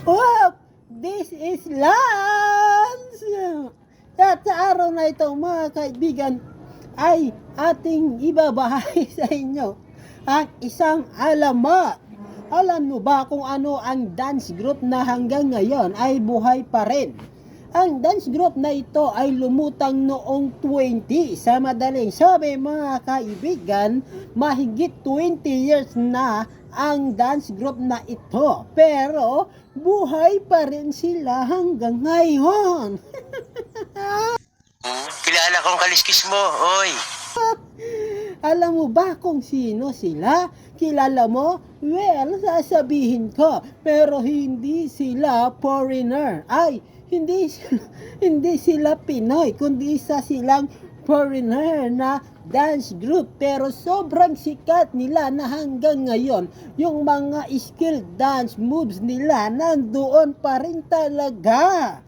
Oh, this is Lance! At sa araw na ito mga kaibigan ay ating ibabahagi sa inyo ang isang alamat. Alam mo ba kung ano ang dance group na hanggang ngayon ay buhay pa rin? Ang dance group na ito ay lumutang noong 20. Sa madaling sabi mga kaibigan, mahigit 20 years na ang dance group na ito. Pero buhay pa rin sila hanggang ngayon. Kilala kong kaliskis mo, oy. Alam mo ba kung sino sila? Kilala mo? Well, sasabihin ko. Pero hindi sila foreigner. Ay, hindi sila Pinoy, kundi isa silang foreigner na dance group. Pero sobrang sikat nila na hanggang ngayon, yung mga skilled dance moves nila nandoon pa rin talaga.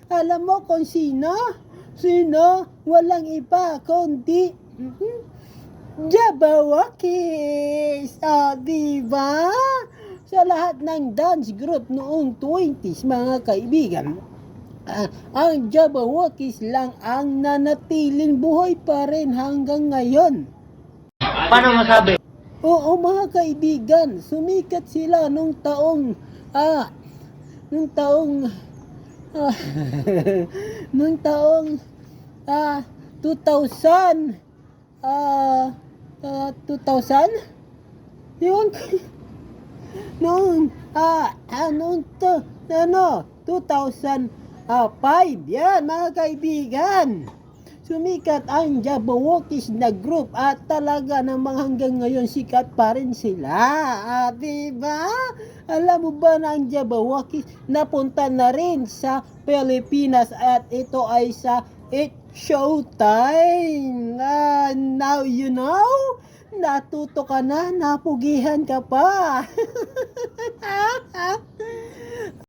Alam mo kung sino? Sino? Walang iba kundi Jabbawockeez. Diba? Sa lahat ng dance group noong 20s mga kaibigan, ang Jabbawockeez lang ang nanatiling buhay pa rin hanggang ngayon. Paano masabi? Oo mga kaibigan, sumikat sila nung taong nung taong 2000 yun noong 2005 yan mga kaibigan, sumikat ang Jabbawockeez na group at talaga namang hanggang ngayon sikat pa rin sila. Diba? Alam mo ba na ang Jabbawockeez napunta na rin sa Pilipinas at ito ay sa It's Showtime. Now you know, natuto ka na, napugihan ka pa.